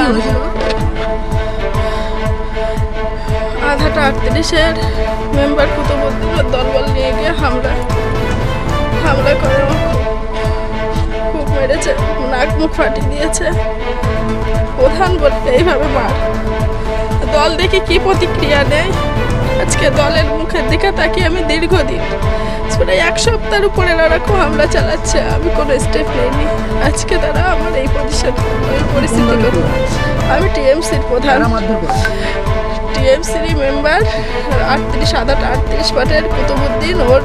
প্রধান আধাটা 38-এর মেম্বার কুতুবুদ্দিনের দলবল নিয়ে গিয়ে হামলা করে আমার খুব মেরেছে, নাক মুখ ফাটিয়ে দিয়েছে। প্রধান বলতে এইভাবে মার, দল দেখে কি প্রতিক্রিয়া নেই। আজকে দলের মুখের দিকে তাকিয়ে আমি দীর্ঘদিন প্রায় 1 সপ্তাহের উপরে এরকম হামলা চালাচ্ছে, আমি কোনো স্টেপ নিইনি। আজকে তারা আমার এই পরিস্থিতি করল। আমি টিএমসির প্রধান, টিএমসির মেম্বার 38 পাটের কুতুবুদ্দিন, ওর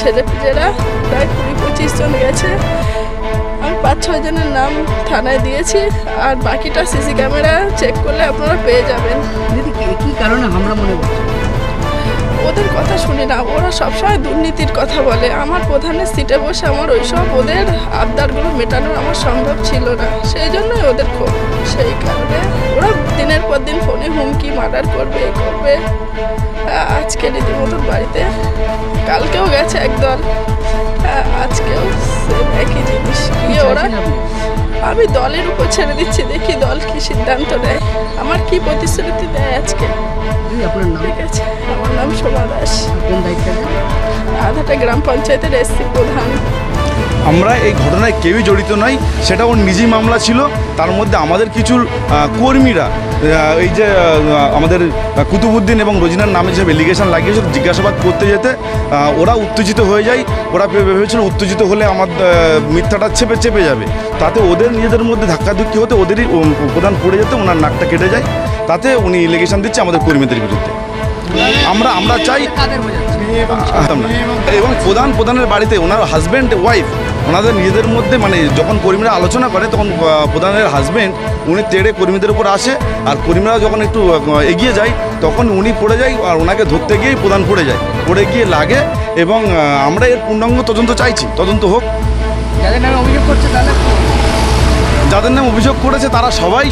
ছেলেপিলেরা প্রায় 20-25 জন গেছে। আমি 5-6 জনের নাম থানায় দিয়েছি, আর বাকিটা সিসি ক্যামেরা চেক করলে আপনারা পেয়ে যাবেন। দিদি কি কারণে হামলা মনে করছে? ওদের কথা শুনি না, ওরা সবসময় দুর্নীতির কথা বলে। আমার প্রধানের সিটে বসে আমার ওইসব ওদের আবদারগুলো মেটানো আমার সম্ভব ছিল না, সেই জন্যই ওদের খুব, সেই কারণে ওরা দিনের পর দিন ফোনে হুমকি মার্ডার করবে, এই করবে। আজকে রীতিমতন বাড়িতে, কালকেও গেছে একদল, আজকেও একই জিনিস গিয়ে ওরা। আমি দলের উপর ছেড়ে দিচ্ছি, দেখি দল কি সিদ্ধান্ত নেয়, আমার কি প্রতিশ্রুতি দেয় আজকে। ঠিক আছে, আমার নাম শোভা দাস, আধাটা গ্রাম পঞ্চায়েতের এসসি প্রধান। আমরা এই ঘটনায় কেউই জড়িত নই, সেটা ওর নিজেই মামলা ছিল। তার মধ্যে আমাদের কিছু কর্মীরা এই যে আমাদের কুতুবুদ্দিন এবং রোজিনার নামে যেসব এলিগেশন লাগিয়েছিল, জিজ্ঞাসাবাদ করতে যেতে ওরা উত্তেজিত হয়ে যায়। ওরা ভেবেছিল উত্তেজিত হলে আমার মিথ্যাটা চেপে যাবে, তাতে ওদের নিজেদের মধ্যে ধাক্কাধুক্কি হতে ওদেরই প্রধান পড়ে যেতে, ওনার নাকটা কেটে যায়। তাতে উনি এলিগেশন দিচ্ছে আমাদের কর্মীদের বিরুদ্ধে। আমরা চাই, এবং প্রধানের বাড়িতে ওনার হাজব্যান্ড ওয়াইফ ওনাদের নিজেদের মধ্যে, মানে যখন কর্মীরা আলোচনা করে তখন প্রধানের হাজব্যান্ড উনি তেড়ে কর্মীদের উপর আসে, আর কর্মীরা যখন একটু এগিয়ে যায় তখন উনি পড়ে যায়, আর ওনাকে ধরতে গিয়েই প্রধান পড়ে যায়, পড়ে গিয়ে লাগে। এবং আমরা এর পূর্ণাঙ্গ তদন্ত চাইছি, তদন্ত হোক। যাদের নামে অভিযোগ করছে যাদের নাম অভিযোগ করেছে তারা সবাই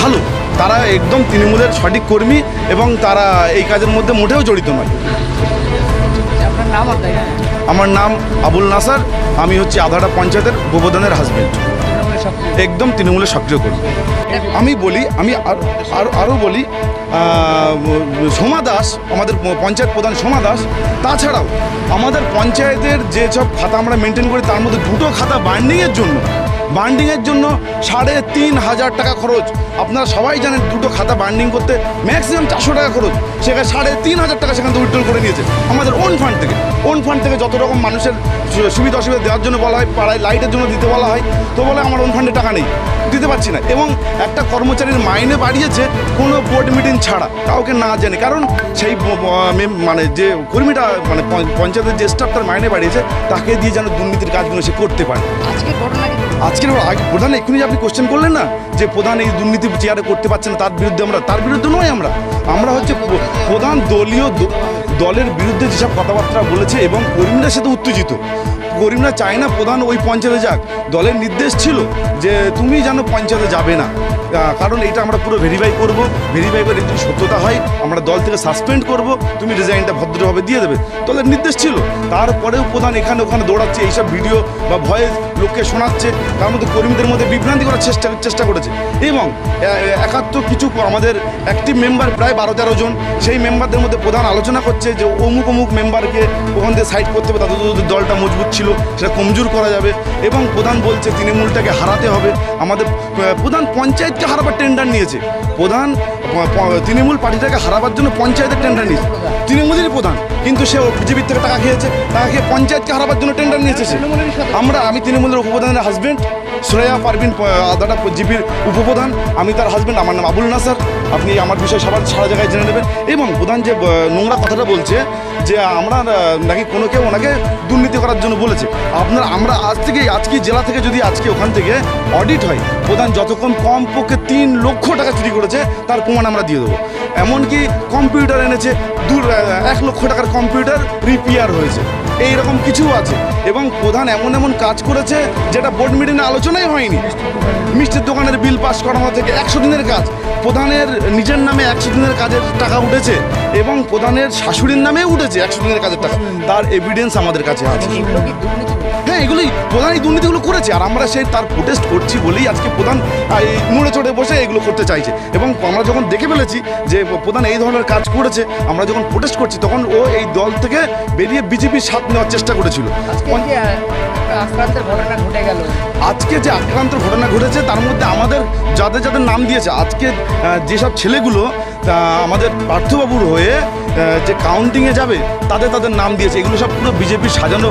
ভালো, তারা একদম তৃণমূলের সঠিক কর্মী এবং তারা এই কাজের মধ্যে মোটেও জড়িত নয়। আপনার নাম? আমার নাম আবুল নাসার, আমি হচ্ছে আধাটা পঞ্চায়েতের উপপ্রধানের হাজব্যান্ড, একদম তৃণমূলের সক্রিয় কর্মী। আমি আরও বলি, সোমা দাস, আমাদের পঞ্চায়েত প্রধান সোমা দাস, তাছাড়াও আমাদের পঞ্চায়েতের যেসব খাতা আমরা মেনটেন করি তার মধ্যে 2টো খাতা বান্ডিংয়ের জন্য 3,500 টাকা খরচ। আপনারা সবাই জানেন 2টো খাতা বান্ডিং করতে ম্যাক্সিমাম 400 টাকা খরচ, সেখানে 3,500 টাকা সেখান থেকে উইথড্রল করে নিয়েছে আমাদের ওন ফান্ড থেকে যত রকম মানুষের সুবিধা অসুবিধা দেওয়ার জন্য বলা হয়, পাড়ায় লাইটের জন্য দিতে বলা হয়, তো বলে আমার ওন ফান্ডে টাকা নেই, দিতে পারছি না। এবং একটা কর্মচারীর মাইনে বাড়িয়েছে কোনো বোর্ড মিটিং ছাড়া, কাউকে না জানে, কারণ সেই মানে যে কর্মীটা, মানে পঞ্চায়েতের যে স্টাফ তার মাইনে বাড়িয়েছে, তাকে দিয়ে যেন দুর্নীতির কাজগুলো সে করতে পারে। আজকের প্রধান এক্ষুনি আপনি কোশ্চেন করলেন না যে প্রধান এই দুর্নীতি চেয়ারে করতে পারছে না, তার বিরুদ্ধে নয়। আমরা হচ্ছে প্রধান দলের বিরুদ্ধে যেসব কথাবার্তা বলেছে, এবং কর্মীরা সাথে উত্তেজিত, কর্মীরা চায় না প্রধান ওই পঞ্চায়েতে যাক। দলের নির্দেশ ছিল যে তুমি যেন পঞ্চায়েতে যাবে না, কারণ এটা আমরা পুরো ভেরিফাই করে যদি সত্যতা হয় আমরা দল থেকে সাসপেন্ড করব, তুমি রিজাইনটা ভদ্রভাবে দিয়ে দেবে, দলের নির্দেশ ছিল। তারপরেও প্রধান এখানে ওখানে দৌড়াচ্ছে, এইসব ভিডিও বা ভয়েস লোককে শোনাচ্ছে, তার মধ্যে কর্মীদের মধ্যে বিভ্রান্তি করার চেষ্টা করেছে। এবং কিছু আমাদের অ্যাক্টিভ মেম্বার প্রায় 12-13 জন, সেই মেম্বারদের মধ্যে প্রধান আলোচনা করছে যে অমুক মেম্বারকে ওখান থেকে সাইড করতে হবে, তাদের দলটা মজবুত ছিল, সেটা কমজোর করা যাবে। এবং প্রধান বলছে তৃণমূলটাকে হারাতে হবে। আমাদের প্রধান পঞ্চায়েতকে হারাবার টেন্ডার নিয়েছে, প্রধান তৃণমূল পার্টিটাকে হারাবার জন্য পঞ্চায়েতের টেন্ডার নিয়েছে, তৃণমূলেরই প্রধান, কিন্তু সে বিজেপির থেকে টাকা খেয়ে পঞ্চায়েতকে হারাবার জন্য টেন্ডার নিয়েছে সে। আমি তৃণমূলের উপপ্রধানের হাজব্যান্ড, সুরাইয়া পারভিন আদাটা জিপির উপপ্রধান, আমি তার হাজব্যান্ড, আমার নাম আবুল নাসার। আপনি আমার বিষয়ে সারা জায়গায় জেনে নেবেন। এবং প্রধান যে নোংরা কথাটা বলছে যে আমরা নাকি কোনো কেউ ওনাকে দুর্নীতি করার জন্য বলেছে, আমরা আজকে জেলা থেকে যদি আজকে ওখান থেকে অডিট হয়, প্রধান যতক্ষণ কমপক্ষে 3 লক্ষ টাকা চুরি করেছে তার প্রমাণ আমরা দিয়ে দেবো। এমনকি কম্পিউটার এনেছে, 1 লক্ষ টাকার কম্পিউটার রিপেয়ার হয়েছে, এইরকম কিছু আছে। এবং প্রধান এমন কাজ করেছে যেটা বোর্ড মিটিংয়ে আলোচনা আলোচনাই হয়নি। মিষ্টির দোকানের বিল পাস করানো থেকে 100 দিনের কাজ, প্রধানের নিজের নামে 100 দিনের কাজের টাকা উঠেছে এবং প্রধানের শাশুড়ির নামেও উঠেছে 100 দিনের কাজের টাকা, তার এভিডেন্স আমাদের কাছে আছে। এগুলো কি দুর্নীতি? হ্যাঁ, এগুলোই প্রধান এই দুর্নীতিগুলো করেছে, আর আমরা সেই তার প্রোটেস্ট করছি বলেই আজকে প্রধান এই নড়ে চড়ে বসে এগুলো করতে চাইছে। এবং আমরা যখন দেখে ফেলেছি যে প্রধান এই ধরনের কাজ করেছে, আমরা যখন প্রোটেস্ট করছি তখন ও এই দল থেকে বেরিয়ে বিজেপির সাথ নেওয়ার চেষ্টা করেছিল। আজকে যে একটা আক্রান্তের ঘটনা ঘটে গেল, আজকে যে আক্রান্ত ঘটনা ঘটেছে তার মধ্যে আমাদের যাদের যাদের নাম দিয়েছে, আজকে যেসব ছেলেগুলো আমাদের পার্থবাবুর হয়ে যে কাউন্টিংয়ে যাবে তাদের তাদের নাম দিয়েছে, এগুলো সব পুরো বিজেপির সাজানো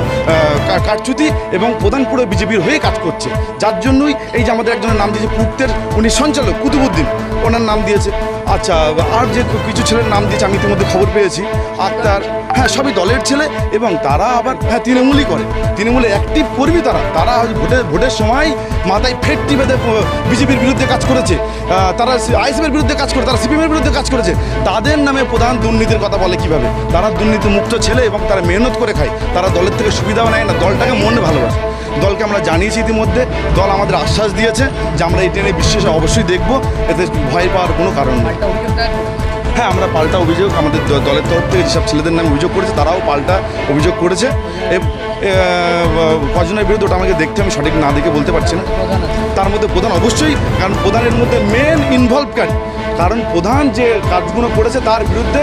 কারচুতি এবং প্রধান পুরো বিজেপির হয়ে কাজ করছে। যার জন্যই এই যে আমাদের একজনের নাম দিয়েছে পূর্তের, উনি সঞ্চালক কুতুবুদ্দিন, ওনার নাম দিয়েছে। আচ্ছা, আর যে কিছু ছেলের নাম দিয়েছে আমি ইতিমধ্যে খবর পেয়েছি, আক্তার, হ্যাঁ সবই দলের ছেলে এবং তারা আবার হ্যাঁ তৃণমূলই করে, তৃণমূলে অ্যাক্টিভ কর্মী। তারা ভোটের সময় মাথায় ফেটটি বেঁধে বিজেপির বিরুদ্ধে কাজ করেছে, তারা আইএসএফের বিরুদ্ধে কাজ করে, তারা সিপিএমের বিরুদ্ধে কাজ করেছে। তাদের নামে প্রধান দুর্নীতির কথা বলে কিভাবে? তারা দুর্নীতি মুক্ত ছেলে এবং তারা মেহনত করে খায়, তারা দলের থেকে সুবিধাও নেয় না, দলটাকে মনে ভালোবাসে। দলকে আমরা জানিয়েছি ইতিমধ্যে, দল আমাদের আশ্বাস দিয়েছে যে আমরা এটা নিয়ে বিশ্বাসে অবশ্যই দেখব, এতে ভয় পাওয়ার কোনো কারণ নেই। একটা অভিযোগ দায়ের করুন। হ্যাঁ, আমরা পাল্টা অভিযোগ আমাদের দলের তরফ থেকে যেসব ছেলেদের নামে অভিযোগ করেছে তারাও পাল্টা অভিযোগ করেছে। কজনের বিরুদ্ধে ওটা আমাকে দেখতে আমি সঠিক না দেখে বলতে পারছি না। প্রধান আছে। তার মধ্যে প্রধান অবশ্যই, কারণ প্রধানের মধ্যে মেন ইনভলভকারী, কারণ প্রধান যে কাজগুলো করেছে তার বিরুদ্ধে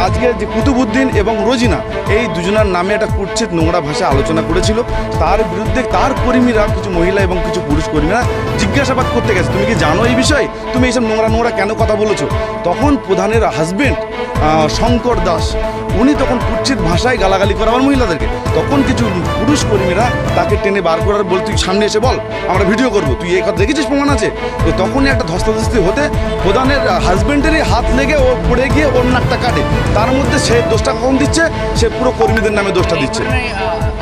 আজকে যে কুতুবুদ্দিন এবং রোজিনা এই দুজনের নামে একটা কুৎসিত নোংরা ভাষা আলোচনা করেছিল, তার বিরুদ্ধে তার কর্মীরা, কিছু মহিলা এবং কিছু পুরুষ কর্মীরা জিজ্ঞাসাবাদ করতে গেছে, তুমি কি জানো এই বিষয়ে, তুমি এইসব নোংরা কেন কথা বলেছো? তখন প্রধানের হাজবেন্ড শঙ্কর দাস উনি তখন কুৎসিত ভাষায় গালাগালি করে আমার মহিলাদেরকে, তখন কিছু পুরুষ কর্মীরা তাকে টেনে বার করার বল, তুই সামনে এসে বল, আমরা ভিডিও করবো, তুই এই কথা দেখেছিস, প্রমাণ আছে। তো তখনই একটা ধস্তাধস্তি হতে প্রধানের হাজবেন্ডেরই হাত লেগে ও পড়ে গিয়ে ওর নাকটা কাটে। তার মধ্যে সে দোষটা কখন দিচ্ছে? সে পুরো কর্মীদের নামে দোষটা দিচ্ছে।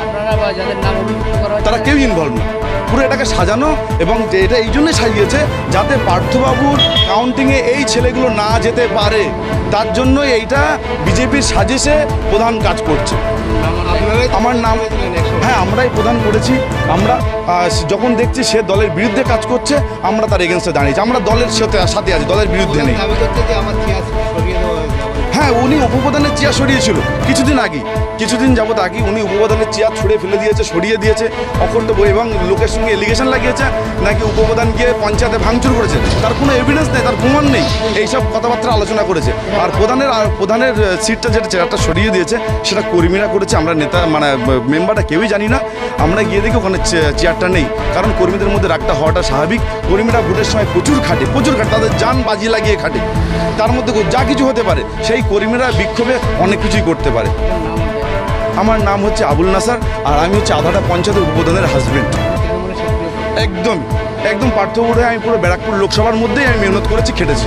আপনারা বা যাদের নাম অভিযুক্ত করা হচ্ছে তারা কেউ ইনভলভ না, পুরো এটাকে সাজানো, এবং এটা এই জন্যই সাজিয়েছে যাতে পার্থবাবুর কাউন্টিংয়ে এই ছেলেগুলো না যেতে পারে, তার জন্য এইটা বিজেপির সাজেশে প্রধান কাজ করছে। আমার নাম, হ্যাঁ আমরাই প্রধান করেছি। আমরা যখন দেখছি সে দলের বিরুদ্ধে কাজ করছে আমরা তার এগেনস্টে দাঁড়িয়েছি, আমরা দলের সাথে আছি, দলের বিরুদ্ধে নেই। হ্যাঁ, উনি উপপ্রধানের চেয়ার সরিয়েছিল কিছুদিন যাবত আগে উনি উপপ্রধানের চেয়ার ছুড়ে ফেলে দিয়েছে, সরিয়ে দিয়েছে অকর্ত বই, এবং লোকের সঙ্গে এলিগেশন লাগিয়েছে নাকি উপপ্রধান গিয়ে পঞ্চায়েতে ভাঙচুর করেছে, তার কোনো এভিডেন্স নেই, তার প্রমাণ নেই, এইসব কথাবার্তা আলোচনা করেছে। আর প্রধানের সিটটা যেটা চেয়ারটা সরিয়ে দিয়েছে সেটা কর্মীরা করেছে, আমরা নেতা মানে মেম্বারটা কেউই জানি না। আমরা গিয়ে দেখি ওখানে চেয়ারটা নেই, কারণ কর্মীদের মধ্যে রাগটা হওয়াটা স্বাভাবিক। কর্মীরা ভোটের সময় প্রচুর খাটে, তাদের জান বাজি লাগিয়ে খাটে, তার মধ্যে যা কিছু হতে পারে, সেই কর্মীরা বিক্ষোভে অনেক কিছুই করতে পারে। আমার নাম হচ্ছে আবুল নাসার, আর আমি হচ্ছে আধাটা পঞ্চায়েতের উপপ্রধানের হাজবেন্ড। একদম পার্থপুরে আমি পুরো ব্যারাকপুর লোকসভার মধ্যেই আমি মেহনত করেছি, খেটেছি।